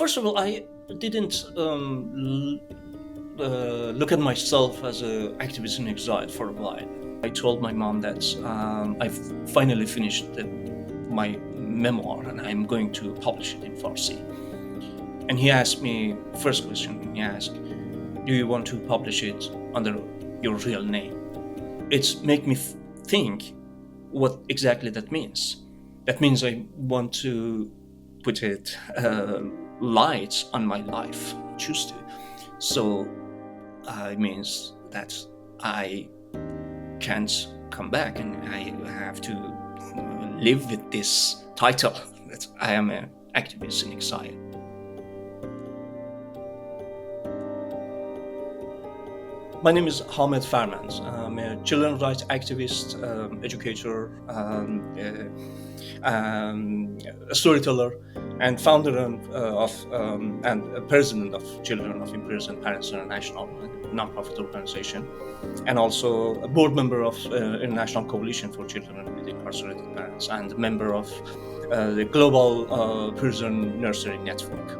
First of all, I didn't look at myself as an activist in exile for a while. I told my mom that I've finally finished my memoir and I'm going to publish it in Farsi. And he asked me, first question he asked, do you want to publish it under your real name? It made me think what exactly that means. That means I want to put it light on my life, choose to. So it means that I can't come back and I have to live with this title that I am an activist in exile. My name is Farmand. I'm a children's rights activist, educator, a storyteller, and founder and president of Children of Imprisoned Parents International, a non-profit organization, and also a board member of International Coalition for Children with Incarcerated Parents, and a member of the Global Prison Nursery Network.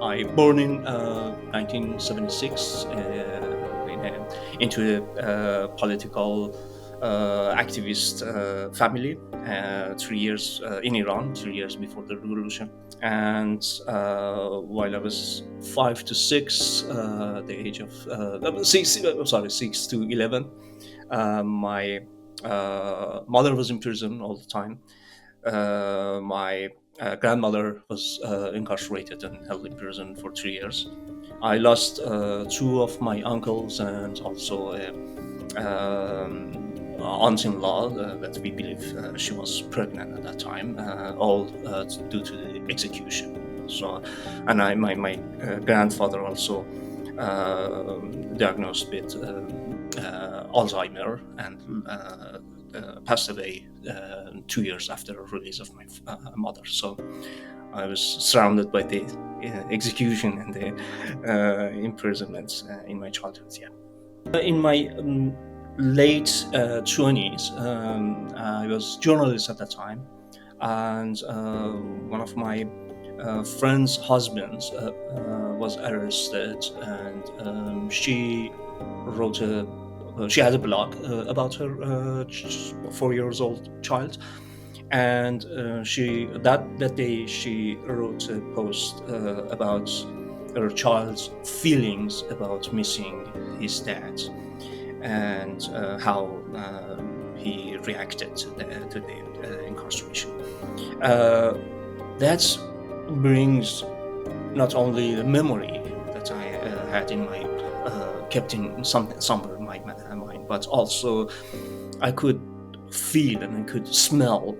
I born in 1976 into a political activist family. 3 years in Iran, 3 years before the revolution. And while I was 5 to 6, the age of 6 to 11, my mother was in prison all the time. My grandmother was incarcerated and held in prison for 3 years. I lost 2 of my uncles and also aunt-in-law that we believe she was pregnant at that time, all due to the execution. So, and my grandfather also diagnosed with Alzheimer and passed away 2 years after the release of my mother. So I was surrounded by the execution and the imprisonments in my childhood. Yeah, in my late 20s, I was journalist at that time, and one of my friend's husbands was arrested, and she wrote she had a blog about her 4 years old child, and that day she wrote a post about her child's feelings about missing his dad and how he reacted to the incarceration. That brings not only the memory that I had in my kept in somewhere in my mind, but also I could feel and I could smell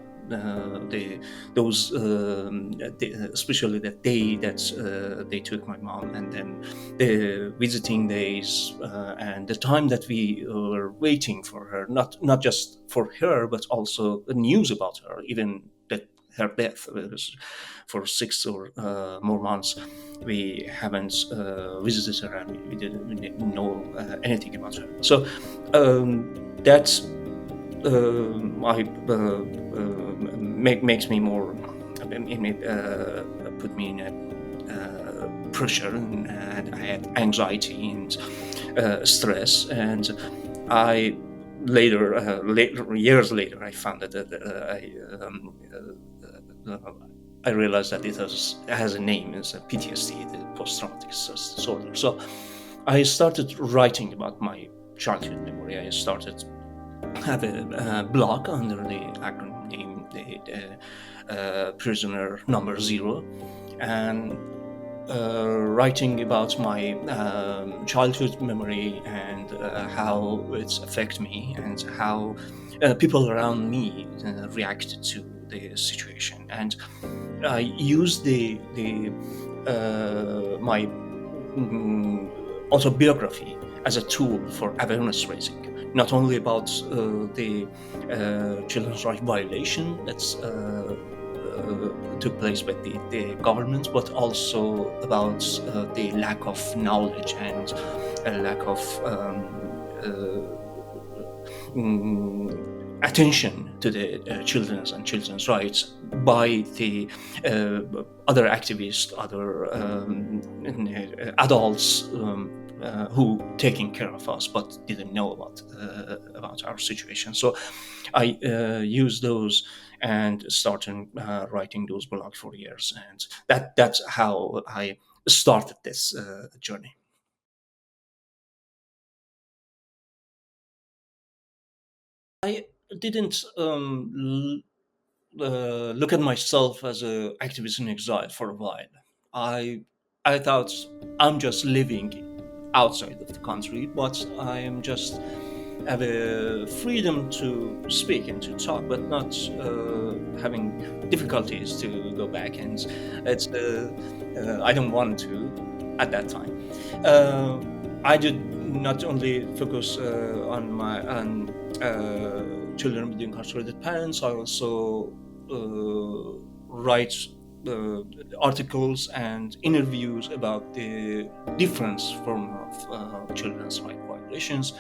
especially the day that they took my mom, and then the visiting days and the time that we were waiting for her, not just for her, but also the news about her, even that her death was for 6 or more months. We haven't visited her, and we didn't know anything about her. So that's makes me more, put me in a pressure, and I had anxiety and stress. And I years later, I found that I realized that it has a name. It's a PTSD, the post-traumatic stress disorder. So I started writing about my childhood memory. I started have a blog under the acronym name, the Prisoner Number Zero, and writing about my childhood memory and how it affected me and how people around me reacted to the situation. And I used my autobiography as a tool for awareness raising, not only about the children's rights violation that's took place by the government, but also about the lack of knowledge and a lack of attention to the children's rights by the other activists, other adults who taking care of us but didn't know about our situation. So I used those and started writing those blogs for years, and that's how I started this journey. I didn't look at myself as an activist in exile for a while. I I thought I'm just living outside of the country, but I am just have a freedom to speak and to talk, but not having difficulties to go back. And it's I don't want to at that time. I did not only focus on children with incarcerated parents. I also write uh, articles and interviews about the different form of children's rights violations,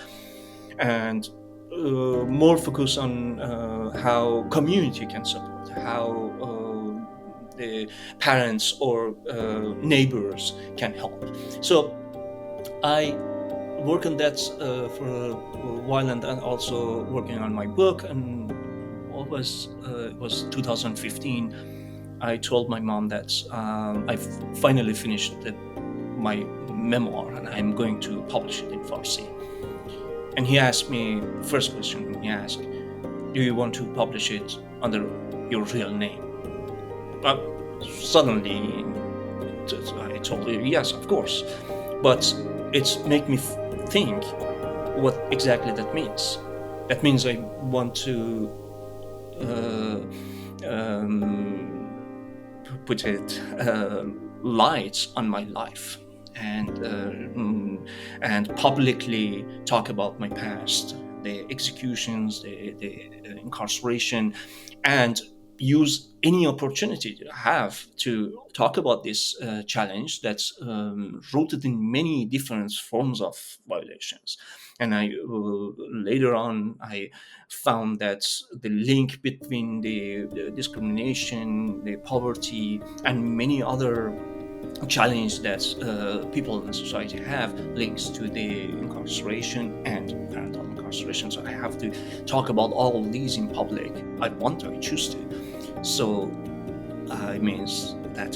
and more focus on how community can support, how the parents or neighbors can help. So I work on that for a while, and also working on my book. And it was 2015. I told my mom that I finally finished my memoir and I'm going to publish it in Farsi. And he asked me, first question he asked, do you want to publish it under your real name? But suddenly I told her, yes, of course. But it's make me think what exactly that means. That means I want to put it light on my life, and publicly talk about my past, the executions, the incarceration, and use any opportunity to have to talk about this challenge that's rooted in many different forms of violations. And I later on I found that the link between the discrimination, the poverty, and many other challenge that people in society have links to the incarceration and parental incarceration. So I have to talk about all these in public. I want to, I choose to. So it means that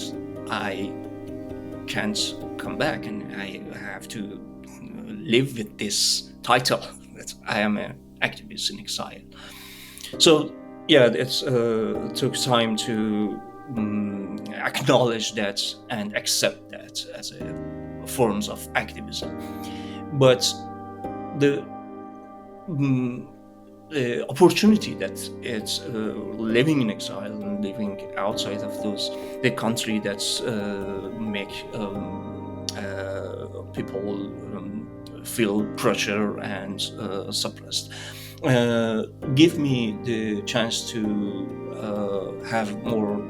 I can't come back, and I have to live with this title that I am an activist in exile. So yeah, it took time to acknowledge that and accept that as a forms of activism. But the the opportunity that it's living in exile and living outside of the country that's make people feel pressure and suppressed, give me the chance to have more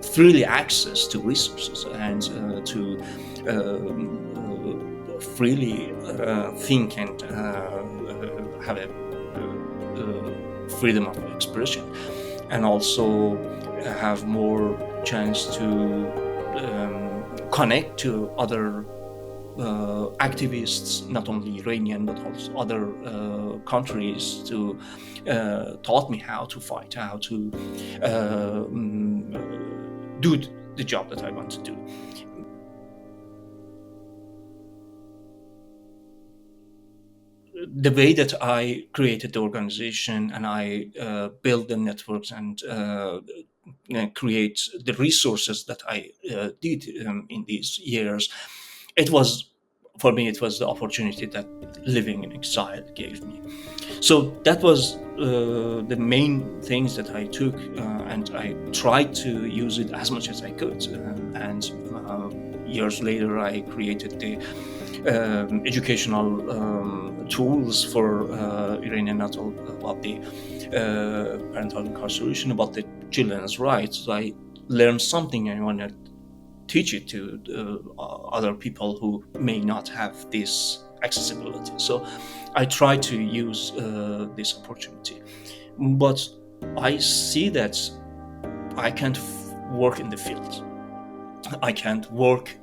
freely access to resources, and to freely think and have a freedom of expression, and also have more chance to connect to other activists, not only Iranian but also other countries, to taught me how to fight, how to do the job that I want to do. The way that I created the organization and I built the networks and create the resources that I did in these years, it was, for me, it was the opportunity that living in exile gave me. So that was the main things that I took, and I tried to use it as much as I could. And years later, I created the educational tools for Iranian adult about the parental incarceration, about the children's rights. So I learned something, and I want to teach it to other people who may not have this accessibility. So I try to use this opportunity, but I see that I can't work in the field. I can't work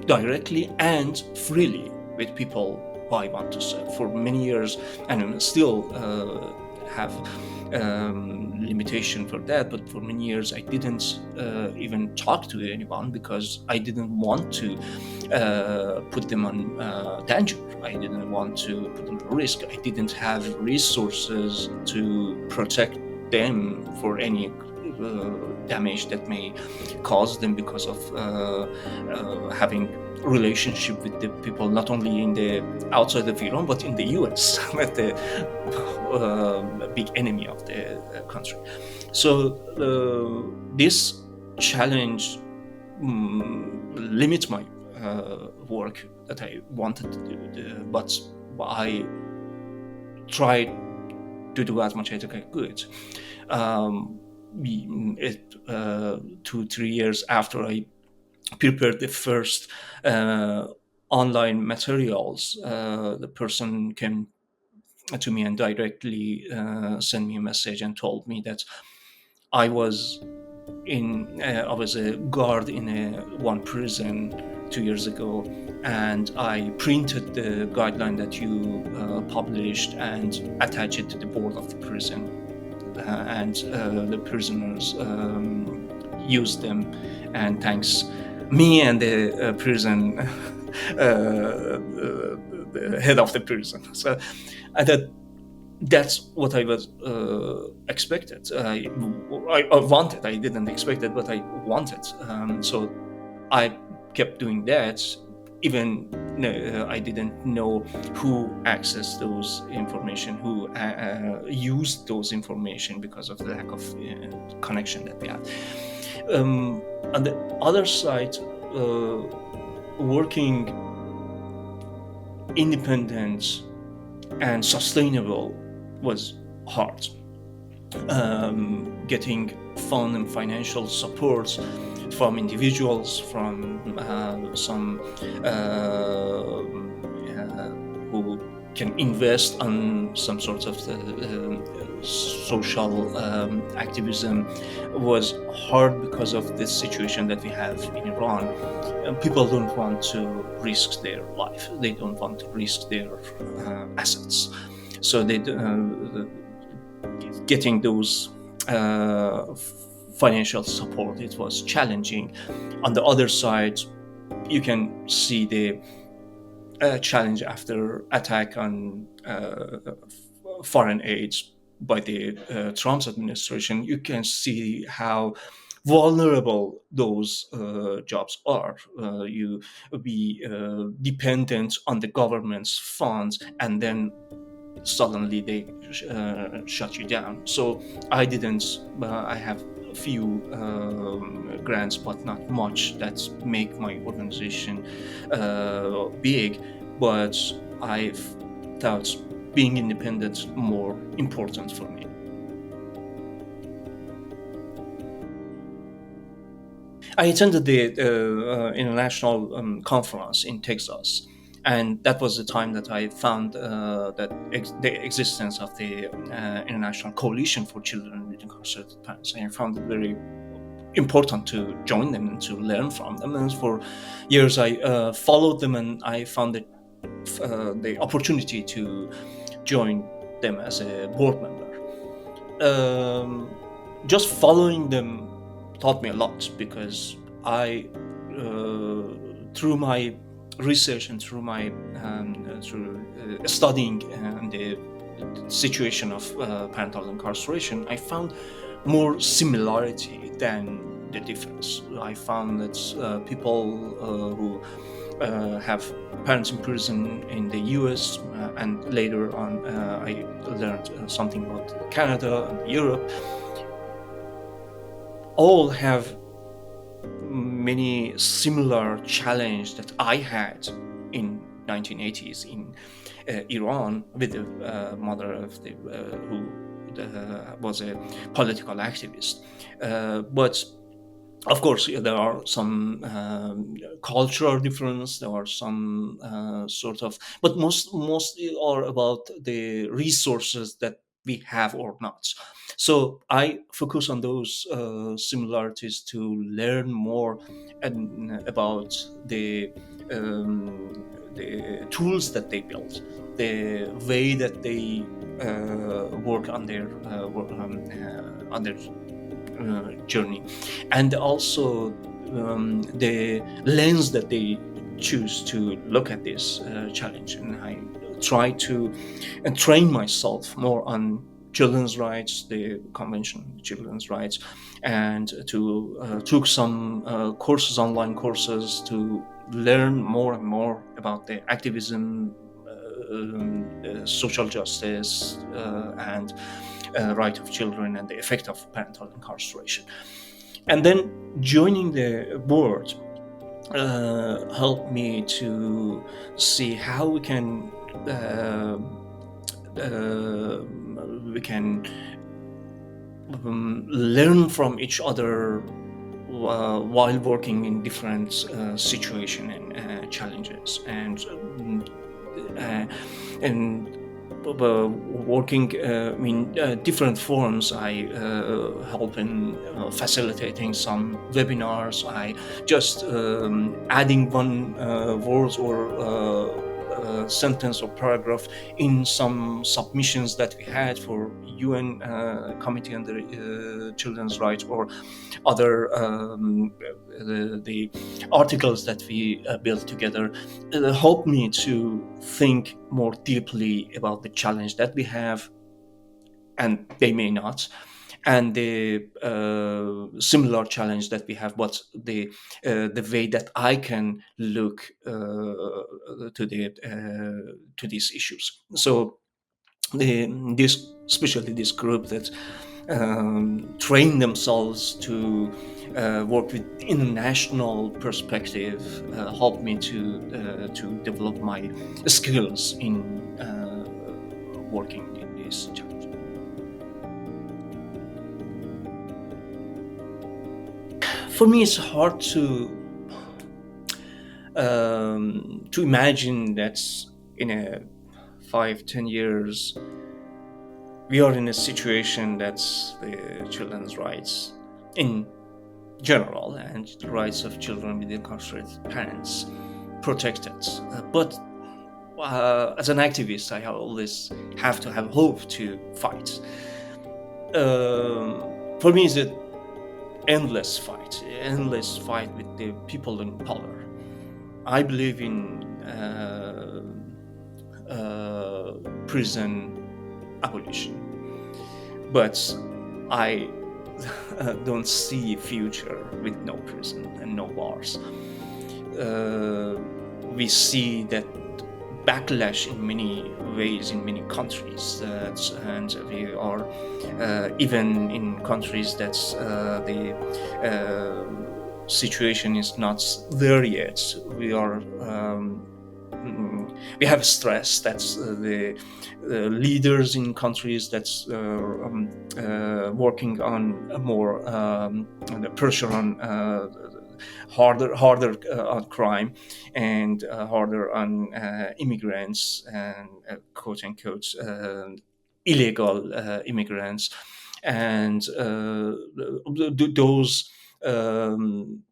directly and freely with people who I want to serve for many years, and I still have limitation for that. But for many years, I didn't even talk to anyone because I didn't want to put them on danger. I didn't want to put them at risk. I didn't have resources to protect them for any damage that may cause them because of having relationship with the people not only in the outside of Iran but in the US, with the big enemy of the country. So this challenge limits my work that I wanted to do, but I tried to do as much as I could. 2-3 years after I prepared the first online materials, the person came to me and directly sent me a message and told me that I was a guard in one prison 2 years ago, and I printed the guideline that you published and attached it to the board of the prison, and the prisoners used them, and thanks me and the prison the head of the prison. So I thought that's what I was expected. I wanted. I didn't expect it, but I wanted. So I kept doing that, even I didn't know who accessed those information, who used those information because of the lack of connection that we had. On the other side, working independent and sustainable was hard. Getting fund and financial support from individuals, from some who can invest on some sort of social activism was hard because of this situation that we have in Iran. People don't want to risk their life. They don't want to risk their assets. So they getting those financial support, it was challenging. On the other side, you can see the challenge after attack on foreign aid by the Trump's administration. You can see how vulnerable those jobs are. You be dependent on the government's funds, and then suddenly they shut you down. So I didn't. I have a few grants, but not much that make my organization big. But I thought being independent more important for me. I attended the international conference in Texas, and that was the time that I found the existence of the International Coalition for Children with Incarcerated Parents. And I found it very important to join them and to learn from them. And for years, I followed them, and I found the opportunity to join them as a board member. Just following them taught me a lot, because I, through my research and through my studying the situation of parental incarceration, I found more similarity than the difference. I found that people who have parents in prison in the US, and later on I learned something about Canada and Europe, all have many similar challenges that I had in 1980s in Iran with the mother of the who was a political activist. But Of course, yeah, there are some cultural difference. There are some sort of, but mostly are about the resources that we have or not. So I focus on those similarities to learn more and about the tools that they build, the way that they work on their journey, and also the lens that they choose to look at this challenge. And I try to train myself more on children's rights, the Convention on Children's Rights, and to took some courses, online courses, to learn more and more about the activism, social justice, and right of children, and the effect of parental incarceration. And then joining the board helped me to see how uh, uh, we can learn from each other while working in different situation and challenges, uh, and working in different forums. I help in facilitating some webinars. I just adding one word or sentence or paragraph in some submissions that we had for UN Committee on the Children's Rights, or other the articles that we built together. Helped me to think more deeply about the challenge that we have, and they may not, and the similar challenge that we have, but the way that I can look to these issues. So this, especially this group that train themselves to work with international perspective, helped me to develop my skills in working in this challenge. For me, it's hard to imagine that in a 5-10 years we are in a situation that's the children's rights in general and the rights of children with incarcerated parents protected. But as an activist, I always have to have hope to fight. For me, it's an endless fight with the people in power. I believe in prison abolition, but I don't see a future with no prison and no bars. We see that backlash in many ways in many countries, and we are even in countries that's the situation is not there yet. We have stress that's the leaders in countries that's working on more the pressure on harder on crime, and harder on immigrants, and quote unquote illegal immigrants, and those um,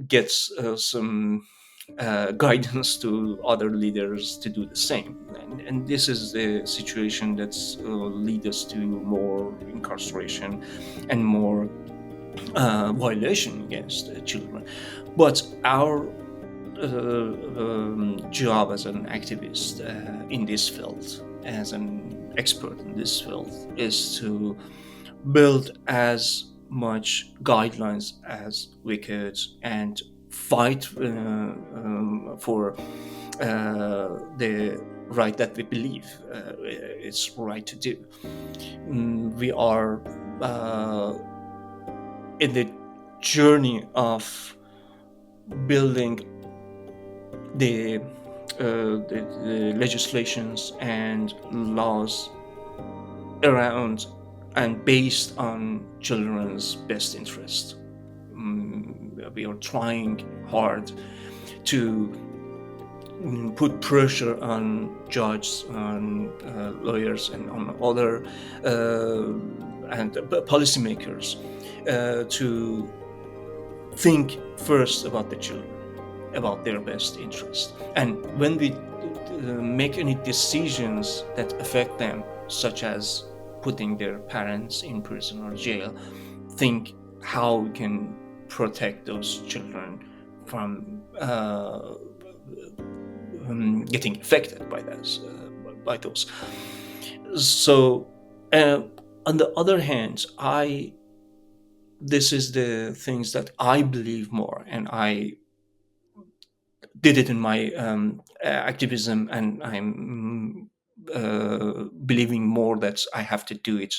gets some guidance to other leaders to do the same. And this is the situation that's lead us to more incarceration and more violation against children. But our job as an activist in this field, as an expert in this field, is to build as much guidelines as we could, and fight for the right that we believe it's right to do. We are in the journey of building the, the legislations and laws around and based on children's best interest. we are trying hard to put pressure on judges, on lawyers, and on other and policymakers to think first about the children, about their best interest. And when we make any decisions that affect them, such as putting their parents in prison or jail, think how we can protect those children from getting affected by this, by those. So, on the other hand, this is the things that I believe more, and I did it in my activism, and I'm believing more that I have to do it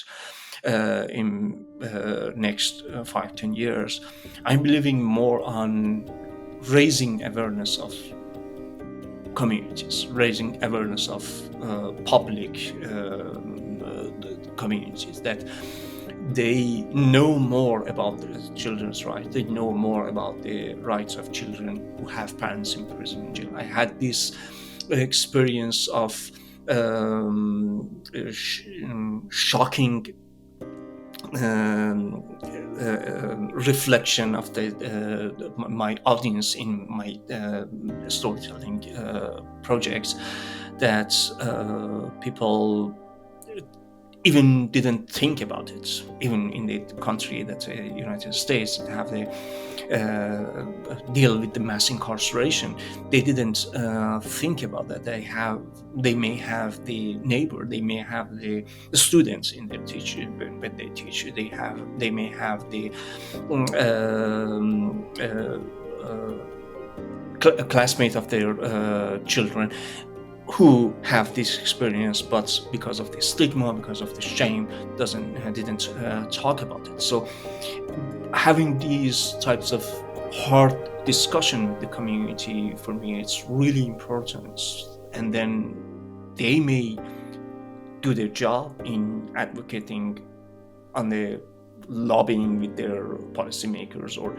in next 5-10 years. I'm believing more on raising awareness of communities, raising awareness of public communities, that they know more about the children's rights. They know more about the rights of children who have parents in prison and jail. I had this experience of shocking reflection of my audience in my storytelling projects, that people even didn't think about it, even in the country that the United States have the deal with the mass incarceration. They didn't think about that. They may have the neighbor, they may have the students in their teacher when they teach. They may have the classmate of their children who have this experience, but because of the stigma, because of the shame, didn't talk about it. So having these types of hard discussion with the community, for me, it's really important. And then they may do their job in advocating on the lobbying with their policymakers or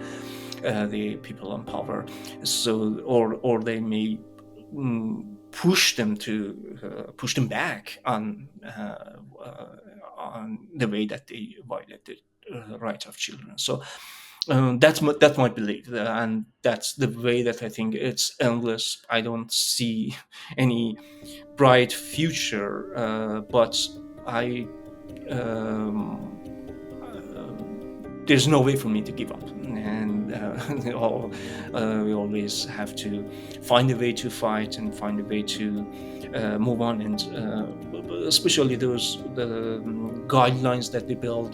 the people in power. So, or they may push them back on the way that they violate the rights of children. So that's my belief, and that's the way that I think it's endless. I don't see any bright future, but there's no way for me to give up, and we always have to find a way to fight and find a way to move on, and especially the guidelines that we build,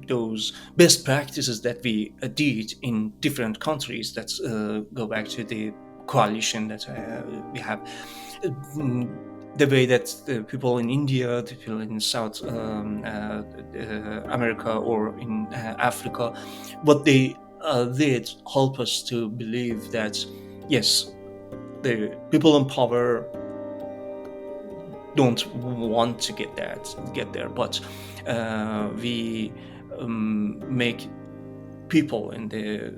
those best practices that we did in different countries, that go back to the coalition that we have. The way that the people in India, the people in South America or in Africa, what they did help us to believe that, yes, the people in power don't want to get there, but we make people in the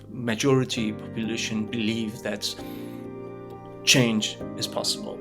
majority population believe that change is possible.